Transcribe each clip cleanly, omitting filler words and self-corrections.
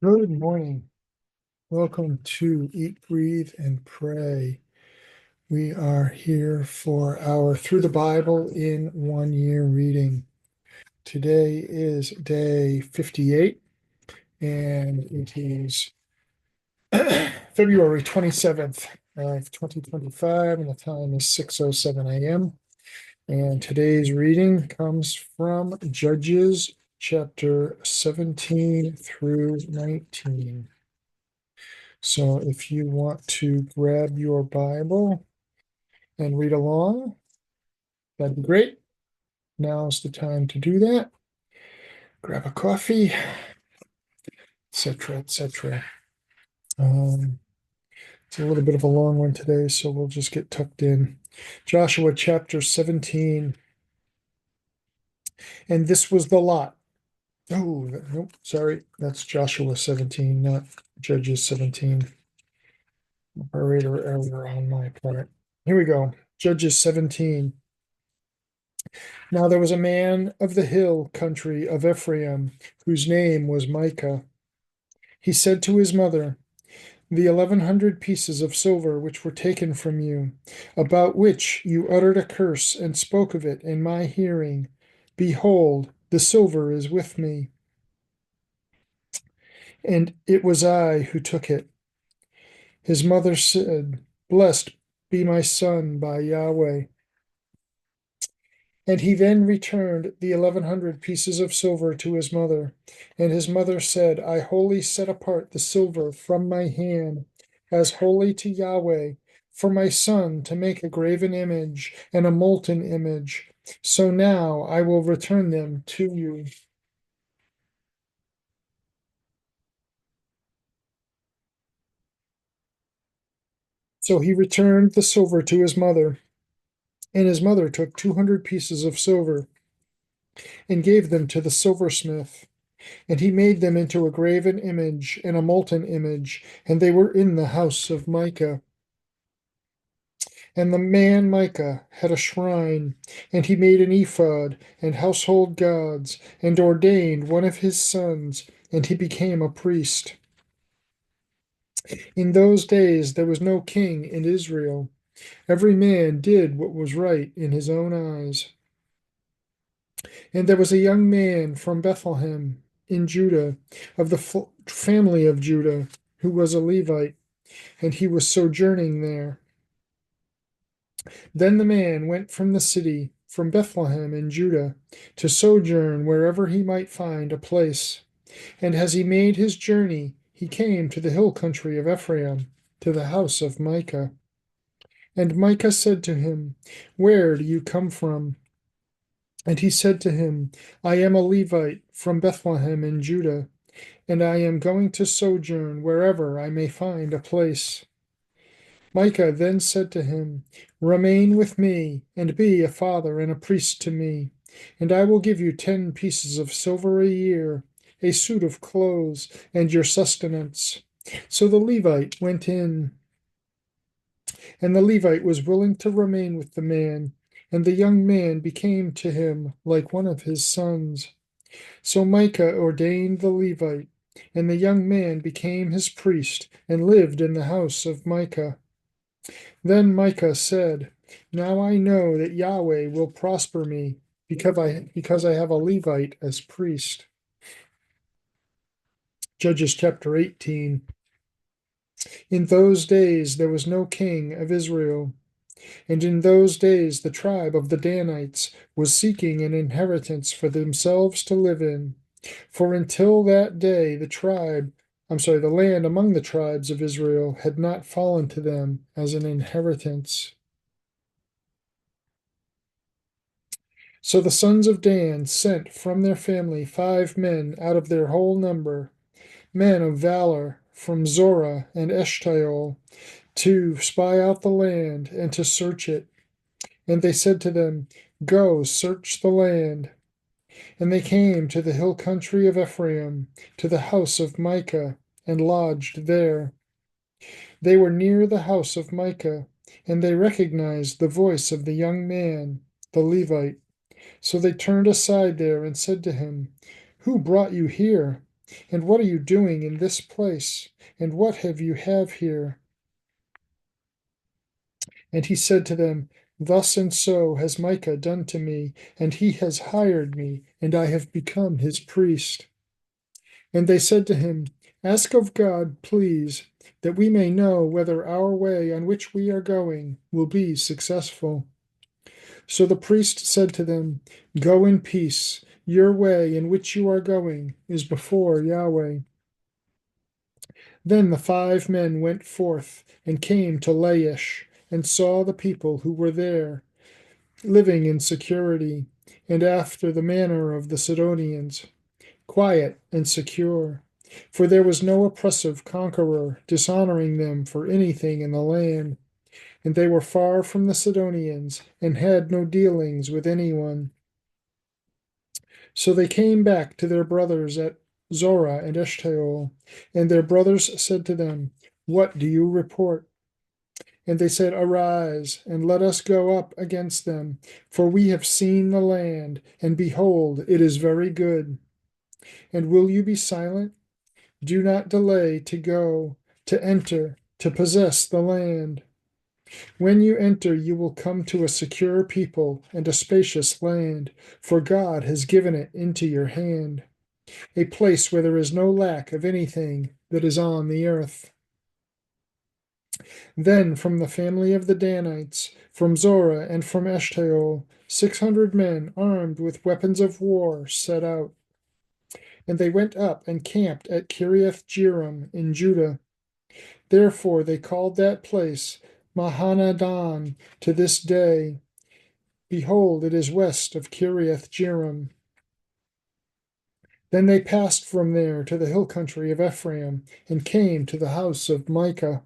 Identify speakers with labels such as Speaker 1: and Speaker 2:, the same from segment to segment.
Speaker 1: Good morning. Welcome to Eat, Breathe, and Pray. We are here for our Through the Bible in 1 Year reading. Today is day 58, and it is February 27th of 2025, and the time is 6:07 a.m. And today's reading comes from Judges chapter 17 through 19. So if you want to grab your Bible and read along, that'd be great. Now's the time to do that. Grab a coffee, etc., etc. It's a little bit of a long one today, so we'll just get tucked in. Joshua chapter 17. And this was the lot. Oh, nope, sorry. That's Joshua 17, not Judges 17. Operator error on my part. Here we go. Judges 17. Now there was a man of the hill country of Ephraim, whose name was Micah. He said to his mother, The 1,100 pieces of silver which were taken from you, about which you uttered a curse and spoke of it in my hearing, behold, the silver is with me, and it was I who took it. His mother said, Blessed be my son by Yahweh. And he then returned the 1,100 pieces of silver to his mother. And his mother said, I wholly set apart the silver from my hand as holy to Yahweh for my son to make a graven image and a molten image. So now I will return them to you. So he returned the silver to his mother. And his mother took 200 pieces of silver and gave them to the silversmith. And he made them into a graven image and a molten image, and they were in the house of Micah. And the man Micah had a shrine, and he made an ephod and household gods, and ordained one of his sons, and he became a priest. In those days there was no king in Israel. Every man did what was right in his own eyes. And there was a young man from Bethlehem in Judah, of the family of Judah, who was a Levite, and he was sojourning there. Then the man went from the city, from Bethlehem in Judah, to sojourn wherever he might find a place. And as he made his journey, he came to the hill country of Ephraim, to the house of Micah. And Micah said to him, Where do you come from? And he said to him, I am a Levite from Bethlehem in Judah, and I am going to sojourn wherever I may find a place. Micah then said to him, Remain with me, and be a father and a priest to me, and I will give you 10 pieces of silver a year, a suit of clothes, and your sustenance. So the Levite went in, and the Levite was willing to remain with the man, and the young man became to him like one of his sons. So Micah ordained the Levite, and the young man became his priest, and lived in the house of Micah. Then Micah said, Now I know that Yahweh will prosper me, because I have a Levite as priest. Judges chapter 18. In those days there was no king of Israel, and in those days the tribe of the Danites was seeking an inheritance for themselves to live in. For until that day the land among the tribes of Israel had not fallen to them as an inheritance. So the sons of Dan sent from their family 5 men out of their whole number, men of valor from Zorah and Eshtaol, to spy out the land and to search it. And they said to them, Go, search the land. And they came to the hill country of Ephraim, to the house of Micah, and lodged there. They were near the house of Micah, and they recognized the voice of the young man, the Levite. So they turned aside there and said to him, Who brought you here? And what are you doing in this place? And what have here? And he said to them, Thus and so has Micah done to me, and he has hired me, and I have become his priest. And they said to him, Ask of God, please, that we may know whether our way on which we are going will be successful. So the priest said to them, Go in peace. Your way in which you are going is before Yahweh. Then the 5 men went forth and came to Laish, and saw the people who were there, living in security, and after the manner of the Sidonians, quiet and secure. For there was no oppressive conqueror dishonoring them for anything in the land, and they were far from the Sidonians, and had no dealings with anyone. So they came back to their brothers at Zorah and Eshtaol, and their brothers said to them, What do you report? And they said, Arise, and let us go up against them, for we have seen the land, and behold, it is very good. And will you be silent? Do not delay to go, to enter, to possess the land. When you enter, you will come to a secure people and a spacious land, for God has given it into your hand, a place where there is no lack of anything that is on the earth. Then from the family of the Danites, from Zorah and from Eshtaol, 600 men armed with weapons of war set out. And they went up and camped at Kiriath Jearim in Judah. Therefore they called that place Mahanadan to this day. Behold, it is west of Kiriath Jearim. Then they passed from there to the hill country of Ephraim, and came to the house of Micah.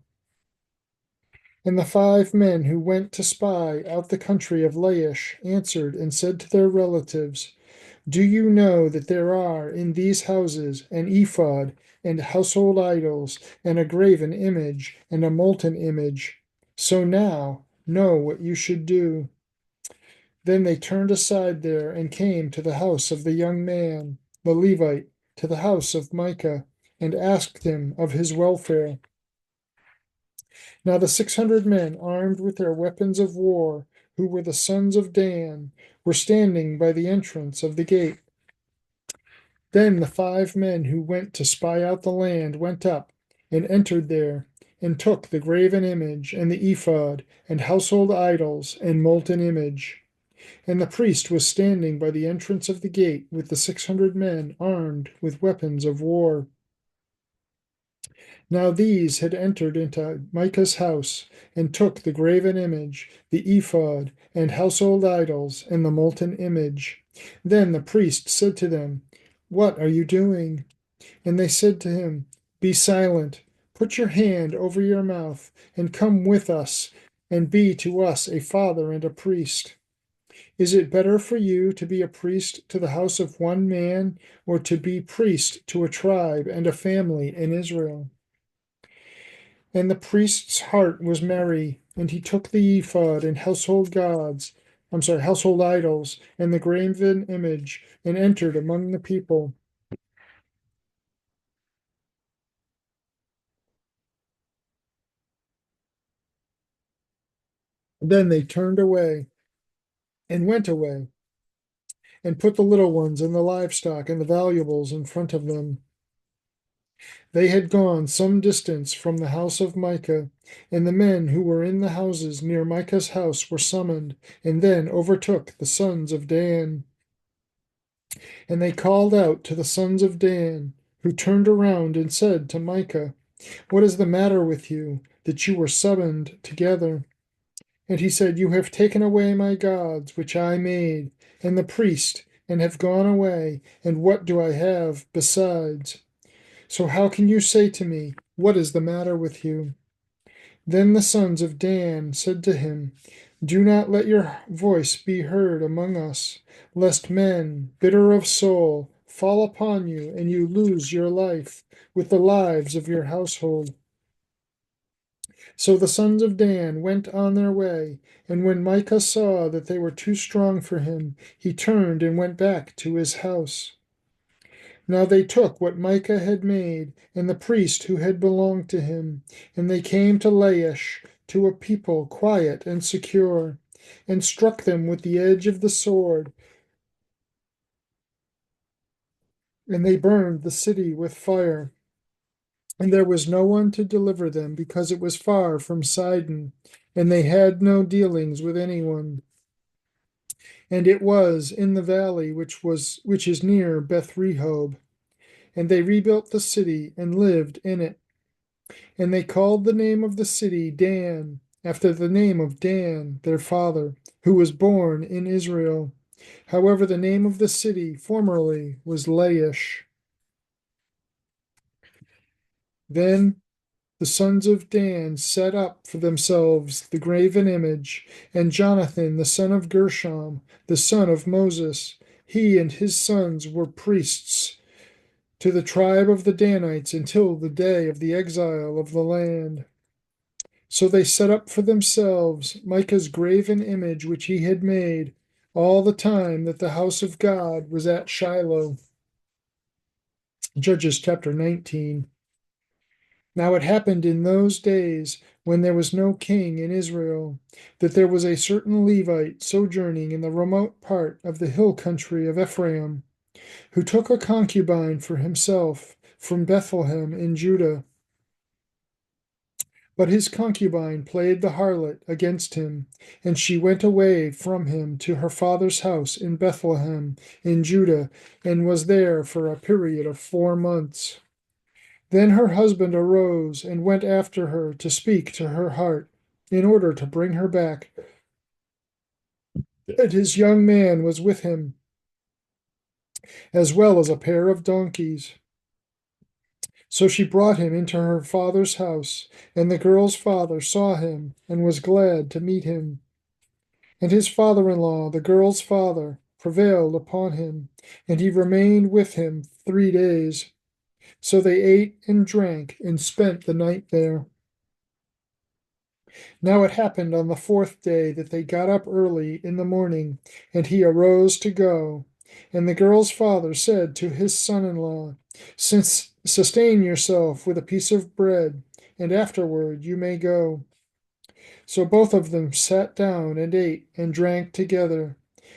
Speaker 1: And the 5 men who went to spy out the country of Laish answered and said to their relatives, Do you know that there are in these houses an ephod, and household idols, and a graven image, and a molten image? So now know what you should do. Then they turned aside there and came to the house of the young man, the Levite, to the house of Micah, and asked him of his welfare. Now the 600 men, armed with their weapons of war, who were the sons of Dan, were standing by the entrance of the gate. Then the 5 men who went to spy out the land went up, and entered there, and took the graven image, and the ephod, and household idols, and molten image. And the priest was standing by the entrance of the gate with the 600 men armed with weapons of war. Now these had entered into Micah's house, and took the graven image, the ephod, and household idols, and the molten image. Then the priest said to them, What are you doing? And they said to him, Be silent, put your hand over your mouth, and come with us, and be to us a father and a priest. Is it better for you to be a priest to the house of one man, or to be priest to a tribe and a family in Israel? And the priest's heart was merry, and he took the ephod and household idols, and the graven image, and entered among the people. Then they turned away and went away, and put the little ones and the livestock and the valuables in front of them. They had gone some distance from the house of Micah, and the men who were in the houses near Micah's house were summoned, and then overtook the sons of Dan. And they called out to the sons of Dan, who turned around and said to Micah, What is the matter with you, that you were summoned together? And he said, You have taken away my gods, which I made, and the priest, and have gone away, and what do I have besides? So how can you say to me, What is the matter with you? Then the sons of Dan said to him, Do not let your voice be heard among us, lest men, bitter of soul, fall upon you, and you lose your life with the lives of your household. So the sons of Dan went on their way, and when Micah saw that they were too strong for him, he turned and went back to his house. Now they took what Micah had made, and the priest who had belonged to him, and they came to Laish, to a people quiet and secure, and struck them with the edge of the sword, and they burned the city with fire. And there was no one to deliver them, because it was far from Sidon, and they had no dealings with anyone. And it was in the valley which is near Beth Rehob. And they rebuilt the city and lived in it. And they called the name of the city Dan, after the name of Dan, their father, who was born in Israel. However, the name of the city formerly was Laish. Then the sons of Dan set up for themselves the graven image, and Jonathan, the son of Gershom, the son of Moses, he and his sons were priests to the tribe of the Danites until the day of the exile of the land. So they set up for themselves Micah's graven image which he had made all the time that the house of God was at Shiloh. Judges chapter 19. Now it happened in those days, when there was no king in Israel, that there was a certain Levite sojourning in the remote part of the hill country of Ephraim, who took a concubine for himself from Bethlehem in Judah. But his concubine played the harlot against him, and she went away from him to her father's house in Bethlehem in Judah, and was there for a period of 4 months. Then her husband arose and went after her to speak to her heart, in order to bring her back. And his young man was with him, as well as a pair of donkeys. So she brought him into her father's house, and the girl's father saw him and was glad to meet him. And his father in law, the girl's father, prevailed upon him, and he remained with him 3 days. So they ate and drank and spent the night there. Now it happened on the 4th day that they got up early in the morning, and he arose to go. And the girl's father said to his son in law, "Since sustain yourself with a piece of bread, and afterward you may go." So both of them sat down and ate and drank together.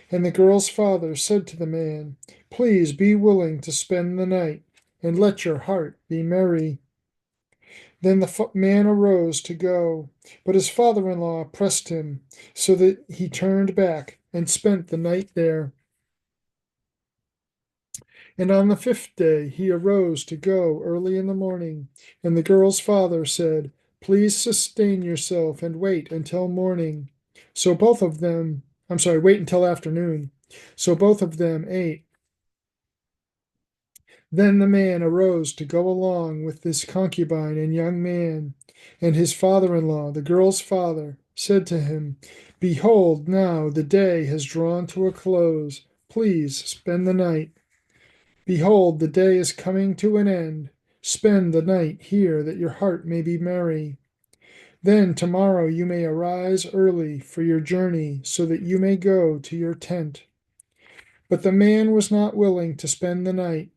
Speaker 1: And the girl's father said to the man, "Please be willing to spend the night, and let your heart be merry." Then the man arose to go, but his father in law pressed him, so that he turned back and spent the night there. And on the 5th day he arose to go early in the morning. And the girl's father said, "Please sustain yourself and wait until morning." So both of them, wait until afternoon. So both of them ate. Then the man arose to go along with his concubine and young man. And his father in law, the girl's father, said to him, "Behold, now the day has drawn to a close. Please spend the night. Behold, the day is coming to an end. Spend the night here, that your heart may be merry. Then tomorrow you may arise early for your journey, so that you may go to your tent." But the man was not willing to spend the night.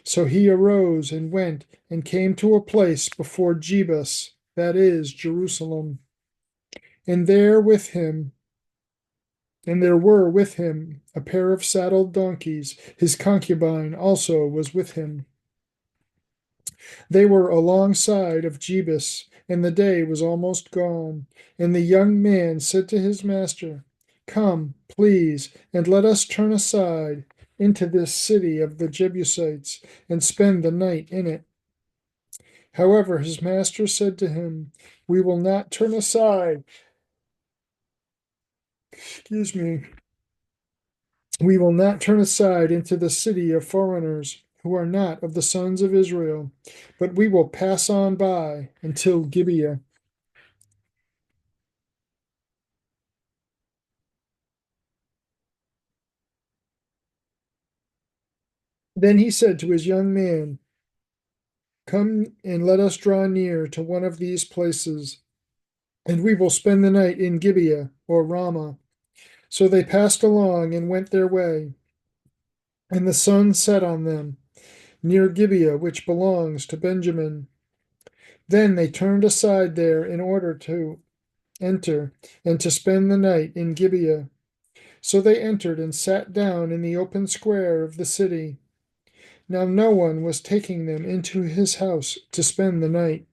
Speaker 1: So he arose and went and came to a place before Jebus, that is, Jerusalem. And there were with him a pair of saddled donkeys. His concubine also was with him. They were alongside of Jebus, and the day was almost gone. And the young man said to his master, "Come, please, and let us turn aside into this city of the Jebusites, and spend the night in it." However, his master said to him, "We will not turn aside. Excuse me. We will not turn aside into the city of foreigners who are not of the sons of Israel, but we will pass on by until Gibeah." Then he said to his young man, "Come and let us draw near to one of these places, and we will spend the night in Gibeah or Ramah." So they passed along and went their way, and the sun set on them. near Gibeah, which belongs to Benjamin. Then they turned aside there in order to enter and to spend the night in Gibeah. So they entered and sat down in the open square of the city. Now no one was taking them into his house to spend the night.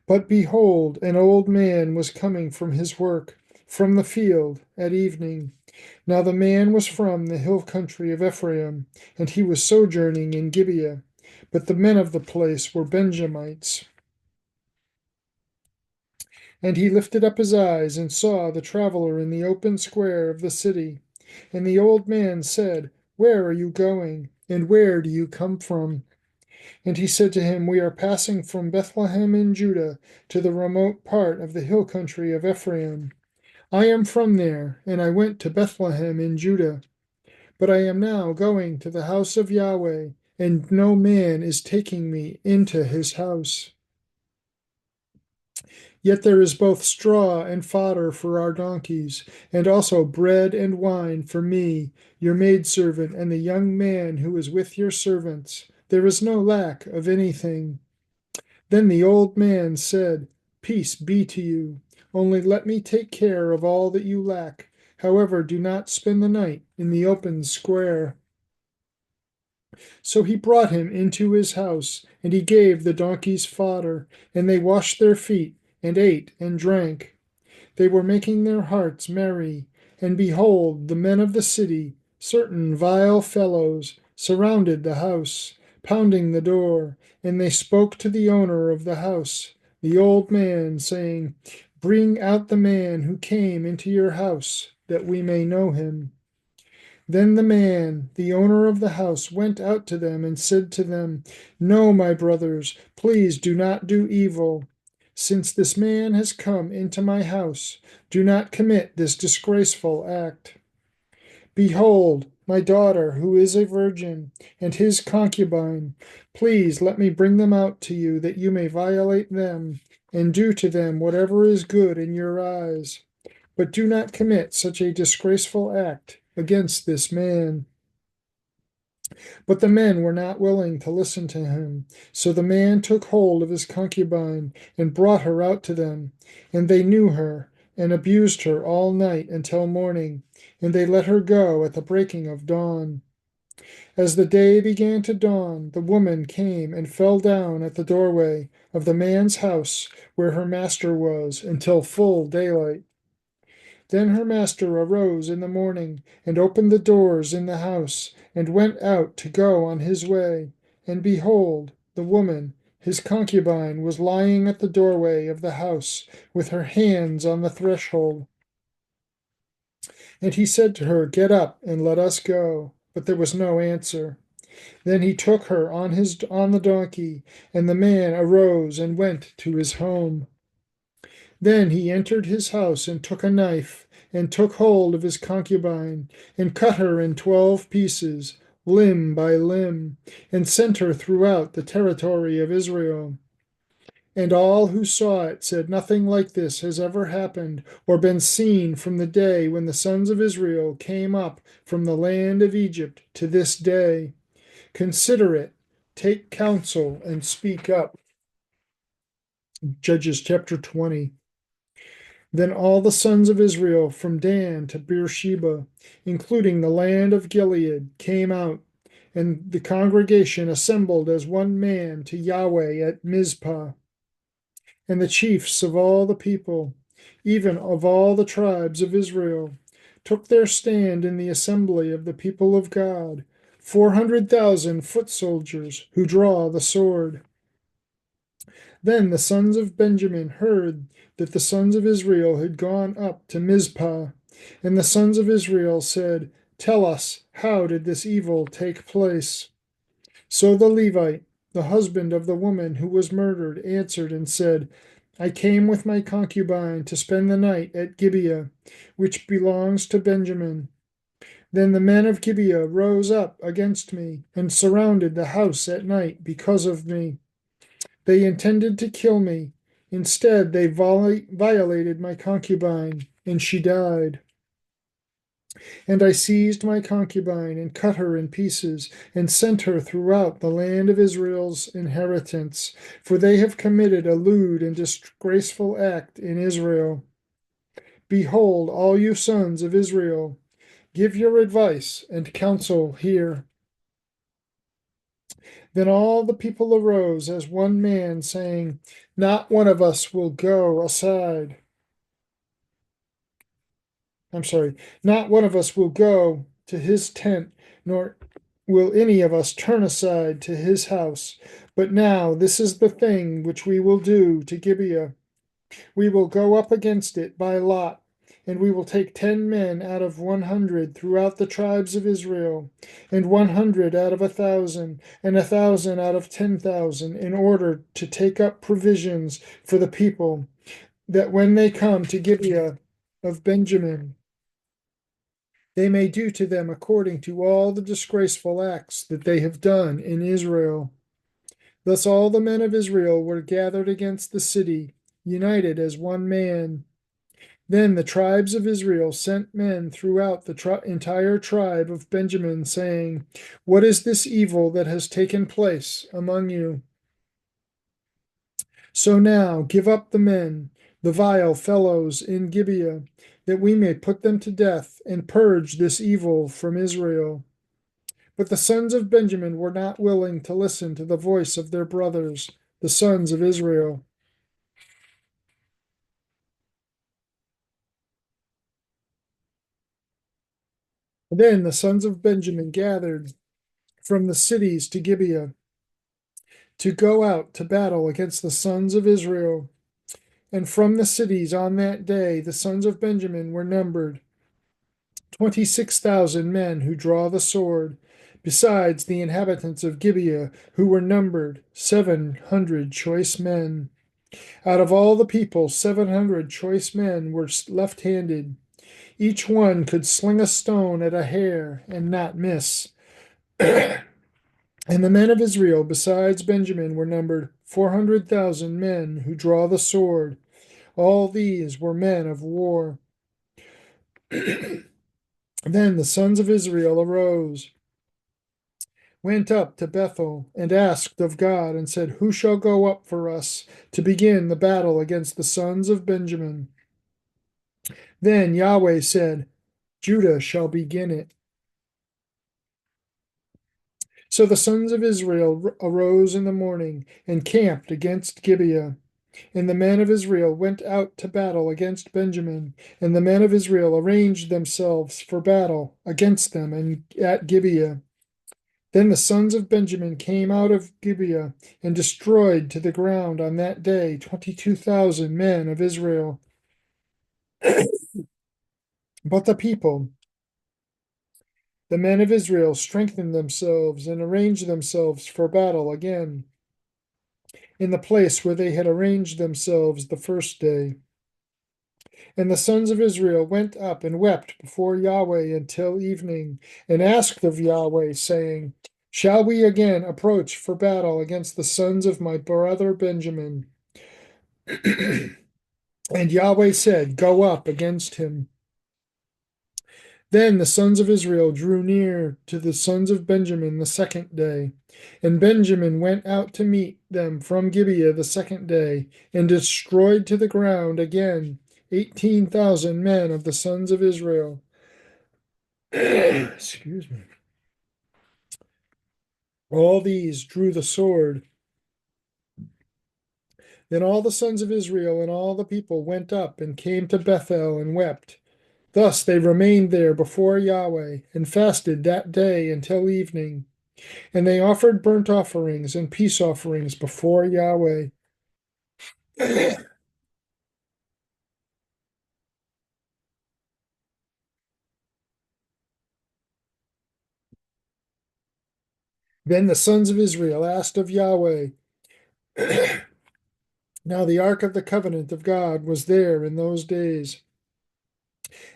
Speaker 1: But behold, an old man was coming from his work, from the field, at evening. Now the man was from the hill country of Ephraim, and he was sojourning in Gibeah. But the men of the place were Benjamites. And he lifted up his eyes and saw the traveler in the open square of the city. And the old man said, Where are you going? And where do you come from? And he said to him, We are passing from Bethlehem in Judah to the remote part of the hill country of Ephraim. I am from there, and I went to Bethlehem in Judah. But I am now going to the house of Yahweh, and no man is taking me into his house. Yet there is both straw and fodder for our donkeys, and also bread and wine for me, your maidservant, and the young man who is with your servants. There is no lack of anything. Then the old man said, Peace be to you. Only let me take care of all that you lack. However, do not spend the night in the open square. So he brought him into his house, and he gave the donkeys fodder, and they washed their feet, and ate and drank. They were making their hearts merry. And behold, the men of the city, certain vile fellows, surrounded the house, pounding the door. And they spoke to the owner of the house, the old man, saying, Bring out the man who came into your house, that we may know him. Then the man, the owner of the house, went out to them and said to them, No, my brothers, please do not do evil. Since this man has come into my house, do not commit this disgraceful act. Behold, my daughter, who is a virgin, and his concubine. Please let me bring them out to you, that you may violate them, and do to them whatever is good in your eyes. But do not commit such a disgraceful act against this man. But the men were not willing to listen to him. So the man took hold of his concubine and brought her out to them. And they knew her, and abused her all night until morning. And they let her go at the breaking of dawn. As the day began to dawn, the woman came and fell down at the doorway of the man's house where her master was until full daylight. Then her master arose in the morning, and opened the doors in the house, and went out to go on his way. And behold, the woman, his concubine, was lying at the doorway of the house, with her hands on the threshold. And he said to her, Get up, and let us go. But there was no answer. Then he took her on the donkey, and the man arose and went to his home. Then he entered his house and took a knife, and took hold of his concubine, and cut her in 12 pieces, limb by limb, and sent her throughout the territory of Israel. And all who saw it said, Nothing like this has ever happened or been seen from the day when the sons of Israel came up from the land of Egypt to this day. Consider it, take counsel, and speak up. Judges chapter 20. Then all the sons of Israel from Dan to Beersheba, including the land of Gilead, came out, and the congregation assembled as one man to Yahweh at Mizpah. And the chiefs of all the people, even of all the tribes of Israel, took their stand in the assembly of the people of God, 400,000 foot soldiers who draw the sword. Then the sons of Benjamin heard that the sons of Israel had gone up to Mizpah. And the sons of Israel said, Tell us, how did this evil take place? So the Levite, the husband of the woman who was murdered, answered and said, I came with my concubine to spend the night at Gibeah, which belongs to Benjamin. Then the men of Gibeah rose up against me and surrounded the house at night because of me. They intended to kill me. Instead, they violated my concubine, and she died. And I seized my concubine and cut her in pieces and sent her throughout the land of Israel's inheritance, for they have committed a lewd and disgraceful act in Israel. Behold, all you sons of Israel, give your advice and counsel here. Then all the people arose as one man, saying, Not one of us will go aside. I'm sorry, not one of us will go to his tent, nor will any of us turn aside to his house. But now this is the thing which we will do to Gibeah. We will go up against it by lot, and we will take 10 men out of 100 throughout the tribes of Israel, and 100 out of 1,000, and 1,000 out of 10,000, in order to take up provisions for the people, that when they come to Gibeah of Benjamin, they may do to them according to all the disgraceful acts that they have done in Israel. Thus all the men of Israel were gathered against the city, united as one man. Then the tribes of Israel sent men throughout the entire tribe of Benjamin, saying, What is this evil that has taken place among you? So now give up the men, the vile fellows in Gibeah, that we may put them to death and purge this evil from Israel. But the sons of Benjamin were not willing to listen to the voice of their brothers, the sons of Israel. Then the sons of Benjamin gathered from the cities to Gibeah to go out to battle against the sons of Israel. And from the cities on that day the sons of Benjamin were numbered 26,000 men who draw the sword, besides the inhabitants of Gibeah, who were numbered 700 choice men. Out of all the people, 700 choice men were left handed. Each one could sling a stone at a hare and not miss. And the men of Israel, besides Benjamin, were numbered 400,000 men who draw the sword. All these were men of war. Then the sons of Israel arose, went up to Bethel, and asked of God, and said, Who shall go up for us to begin the battle against the sons of Benjamin? Then Yahweh said, Judah shall begin it. So the sons of Israel arose in the morning and camped against Gibeah. And the men of Israel went out to battle against Benjamin, and the men of Israel arranged themselves for battle against them and at Gibeah. Then the sons of Benjamin came out of Gibeah and destroyed to the ground on that day 22,000 men of Israel. But the people, the men of Israel, strengthened themselves and arranged themselves for battle again in the place where they had arranged themselves the first day. And the sons of Israel went up and wept before Yahweh until evening, and asked of Yahweh, saying, Shall we again approach for battle against the sons of my brother Benjamin? And Yahweh said, Go up against him. Then the sons of Israel drew near to the sons of Benjamin the second day. And Benjamin went out to meet them from Gibeah the second day, and destroyed to the ground again 18,000 men of the sons of Israel. Excuse me. All these drew the sword. Then all the sons of Israel and all the people went up and came to Bethel and wept. Thus they remained there before Yahweh and fasted that day until evening. And they offered burnt offerings and peace offerings before Yahweh. Then the sons of Israel asked of Yahweh. Now the ark of the covenant of God was there in those days.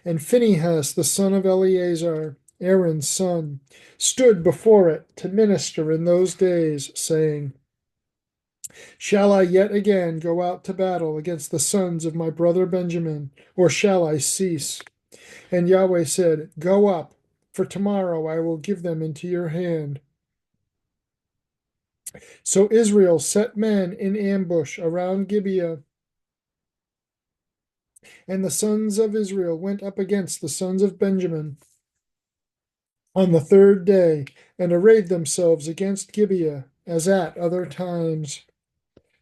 Speaker 1: And Phinehas, the son of Eleazar, Aaron's son, stood before it to minister in those days, saying, Shall I yet again go out to battle against the sons of my brother Benjamin, or shall I cease? And Yahweh said, Go up, for tomorrow I will give them into your hand. So Israel set men in ambush around Gibeah, and the sons of Israel went up against the sons of Benjamin on the third day, and arrayed themselves against Gibeah, as at other times.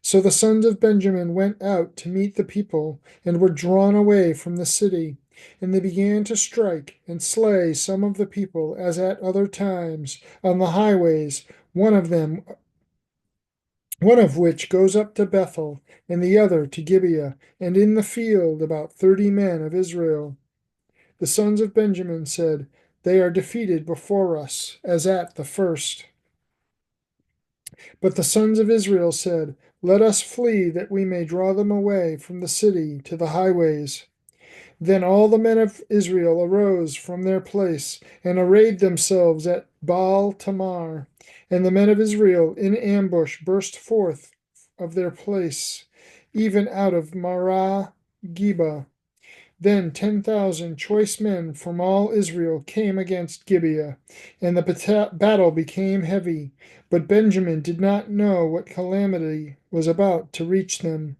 Speaker 1: So the sons of Benjamin went out to meet the people, and were drawn away from the city. And they began to strike and slay some of the people, as at other times, on the highways, one of them, one of which goes up to Bethel, and the other to Gibeah, and in the field about 30 men of Israel. The sons of Benjamin said, They are defeated before us, as at the first. But the sons of Israel said, Let us flee, that we may draw them away from the city to the highways. Then all the men of Israel arose from their place, and arrayed themselves at Baal Tamar. And the men of Israel in ambush burst forth of their place, even out of Marah Geba. Then 10,000 choice men from all Israel came against Gibeah, and the battle became heavy. But Benjamin did not know what calamity was about to reach them.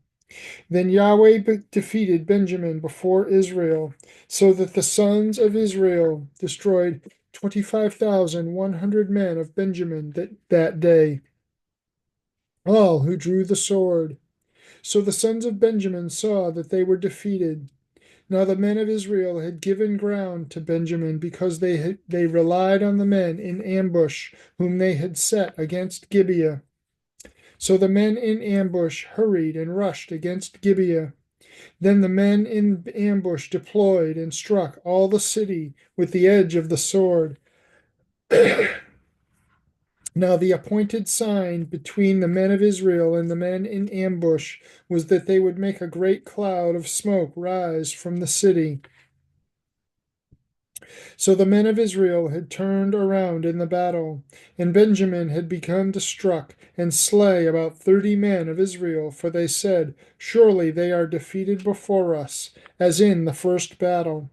Speaker 1: Then Yahweh defeated Benjamin before Israel, so that the sons of Israel destroyed 25,100 men of Benjamin that day, all who drew the sword. So the sons of Benjamin saw that they were defeated. Now the men of Israel had given ground to Benjamin because they relied on the men in ambush whom they had set against Gibeah. So the men in ambush hurried and rushed against Gibeah. Then the men in ambush deployed and struck all the city with the edge of the sword. Now the appointed sign between the men of Israel and the men in ambush was that they would make a great cloud of smoke rise from the city. So the men of Israel had turned around in the battle, and Benjamin had begun to struck and slay about 30 men of Israel, for they said, Surely they are defeated before us, as in the first battle.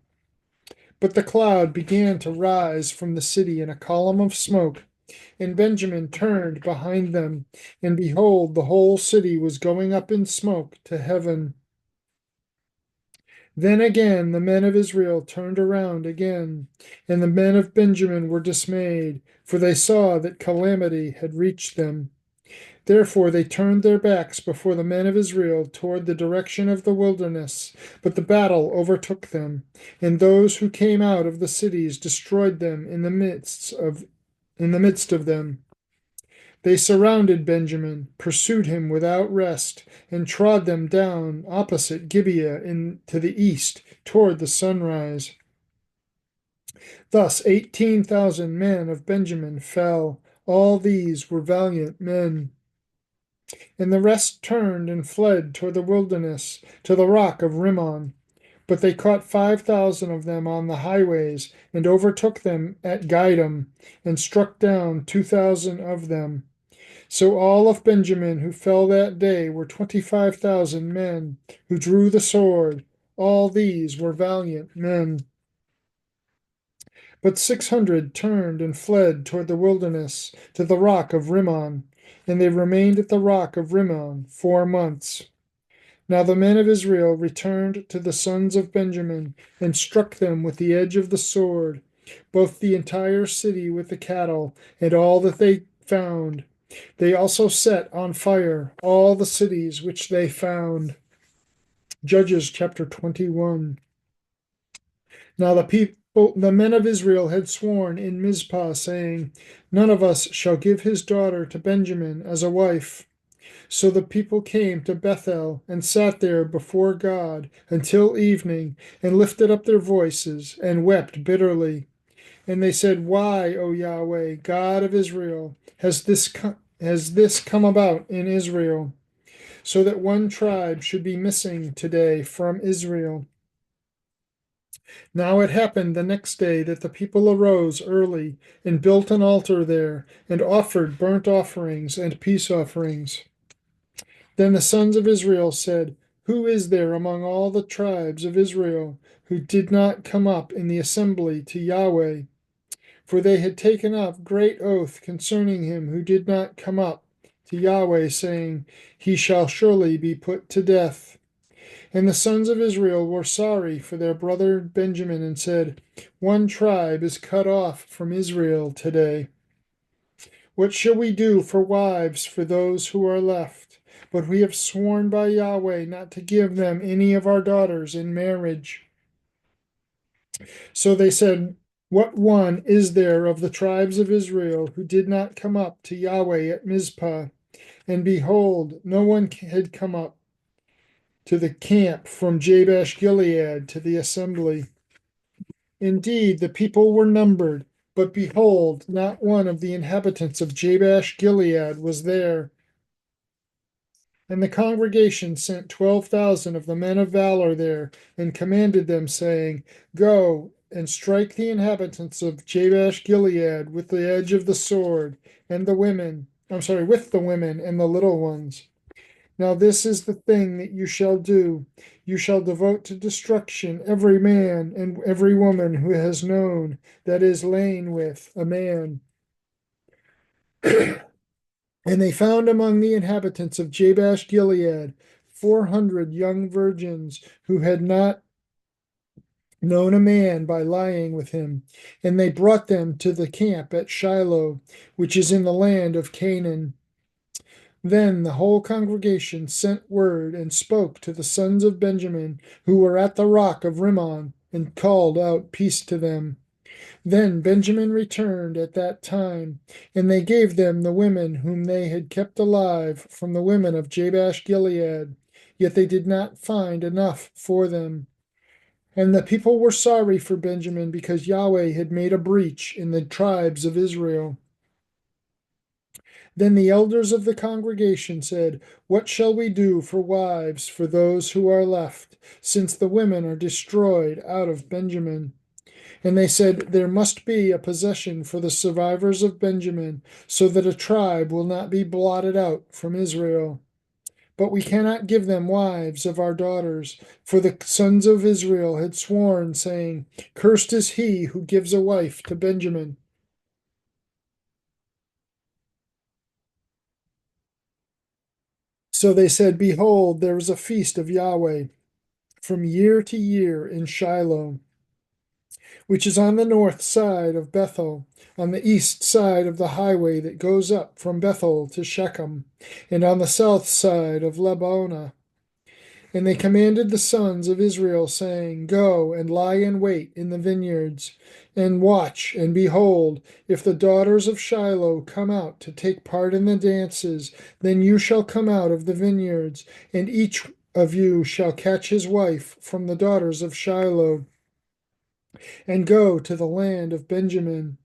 Speaker 1: But the cloud began to rise from the city in a column of smoke, and Benjamin turned behind them, and behold, the whole city was going up in smoke to heaven. Then again the men of Israel turned around again, and the men of Benjamin were dismayed, for they saw that calamity had reached them. Therefore they turned their backs before the men of Israel toward the direction of the wilderness, but the battle overtook them, and those who came out of the cities destroyed them in the midst of them. They surrounded Benjamin, pursued him without rest, and trod them down opposite Gibeah to the east toward the sunrise. Thus 18,000 men of Benjamin fell. All these were valiant men. And the rest turned and fled toward the wilderness, to the rock of Rimmon. But they caught 5,000 of them on the highways, and overtook them at Gidom, and struck down 2,000 of them. So all of Benjamin who fell that day were 25,000 men who drew the sword. All these were valiant men. But 600 turned and fled toward the wilderness to the rock of Rimmon, and they remained at the rock of Rimmon 4 months. Now the men of Israel returned to the sons of Benjamin and struck them with the edge of the sword, both the entire city with the cattle and all that they found. They also set on fire all the cities which they found. Judges chapter 21. Now the men of Israel had sworn in Mizpah, saying, None of us shall give his daughter to Benjamin as a wife. So the people came to Bethel and sat there before God until evening, and lifted up their voices and wept bitterly. And they said, Why, O Yahweh, God of Israel, has this come about in Israel, so that one tribe should be missing today from Israel? Now it happened the next day that the people arose early and built an altar there, and offered burnt offerings and peace offerings. Then the sons of Israel said, Who is there among all the tribes of Israel who did not come up in the assembly to Yahweh? For they had taken up great oath concerning him who did not come up to Yahweh, saying, He shall surely be put to death. And the sons of Israel were sorry for their brother Benjamin, and said, One tribe is cut off from Israel today. What shall we do for wives for those who are left? But we have sworn by Yahweh not to give them any of our daughters in marriage. So they said, What one is there of the tribes of Israel who did not come up to Yahweh at Mizpah? And behold, no one had come up to the camp from Jabesh Gilead to the assembly. Indeed, the people were numbered, but behold, not one of the inhabitants of Jabesh Gilead was there. And the congregation sent 12,000 of the men of valor there, and commanded them, saying, Go and strike the inhabitants of Jabesh Gilead with the edge of the sword, and the women, with the women and the little ones. Now this is the thing that you shall do. You shall devote to destruction every man and every woman who has known, that is, lain with a man. And they found among the inhabitants of Jabesh Gilead 400 young virgins who had not known a man by lying with him. And they brought them to the camp at Shiloh, which is in the land of Canaan. Then the whole congregation sent word and spoke to the sons of Benjamin who were at the rock of Rimmon, and called out peace to them. Then Benjamin returned at that time, and they gave them the women whom they had kept alive from the women of Jabesh Gilead, yet they did not find enough for them. And the people were sorry for Benjamin, because Yahweh had made a breach in the tribes of Israel. Then the elders of the congregation said, What shall we do for wives for those who are left, since the women are destroyed out of Benjamin? And they said, There must be a possession for the survivors of Benjamin, so that a tribe will not be blotted out from Israel. But we cannot give them wives of our daughters, for the sons of Israel had sworn, saying, Cursed is he who gives a wife to Benjamin. So they said, Behold, there is a feast of Yahweh from year to year in Shiloh, which is on the north side of Bethel, on the east side of the highway that goes up from Bethel to Shechem, and on the south side of Lebonah. And they commanded the sons of Israel, saying, Go and lie in wait in the vineyards, and watch, and behold, if the daughters of Shiloh come out to take part in the dances, then you shall come out of the vineyards, and each of you shall catch his wife from the daughters of Shiloh, and go to the land of Benjamin.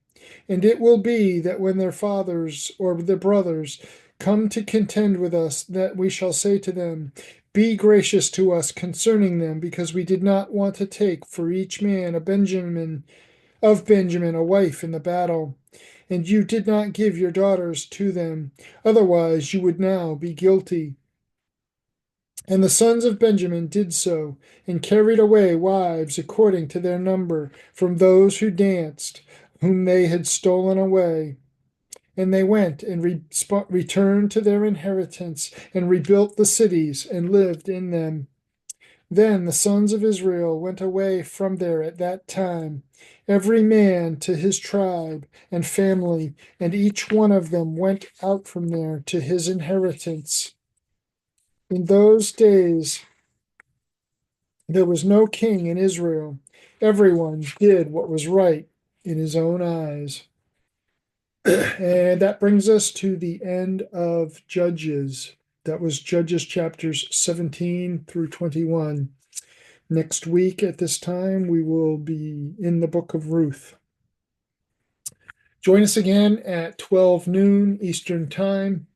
Speaker 1: And it will be that when their fathers or their brothers come to contend with us, that we shall say to them, Be gracious to us concerning them, because we did not want to take for each man of Benjamin a wife in the battle. And you did not give your daughters to them, otherwise you would now be guilty. And the sons of Benjamin did so, and carried away wives according to their number from those who danced, whom they had stolen away. And they went and returned to their inheritance, and rebuilt the cities, and lived in them. Then the sons of Israel went away from there at that time, every man to his tribe and family, and each one of them went out from there to his inheritance. In those days there was no king in Israel. Everyone did what was right in his own eyes. And that brings us to the end of Judges. That was Judges chapters 17 through 21. Next week at this time, we will be in the book of Ruth. Join us again at 12 noon Eastern Time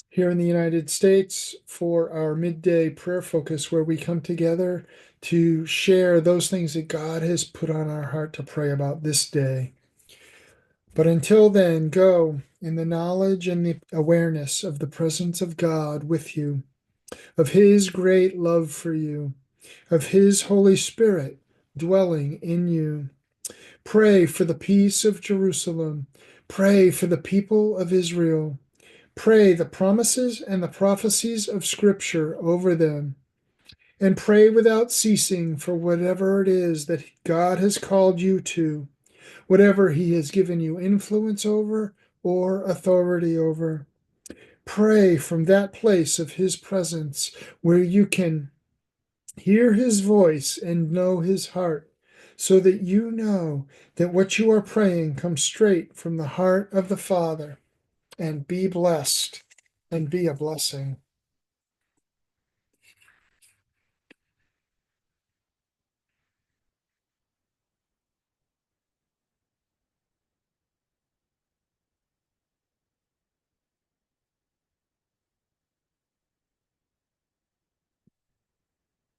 Speaker 1: here in the United States for our midday prayer focus, where we come together to share those things that God has put on our heart to pray about this day. But until then, go in the knowledge and the awareness of the presence of God with you. of His great love for you, of His Holy Spirit dwelling in you. Pray for the peace of Jerusalem. Pray for the people of Israel. Pray the promises and the prophecies of Scripture over them. And pray without ceasing for whatever it is that God has called you to, whatever He has given you influence over or authority over. Pray from that place of His presence where you can hear His voice and know His heart, so that you know that what you are praying comes straight from the heart of the Father. And be blessed and be a blessing.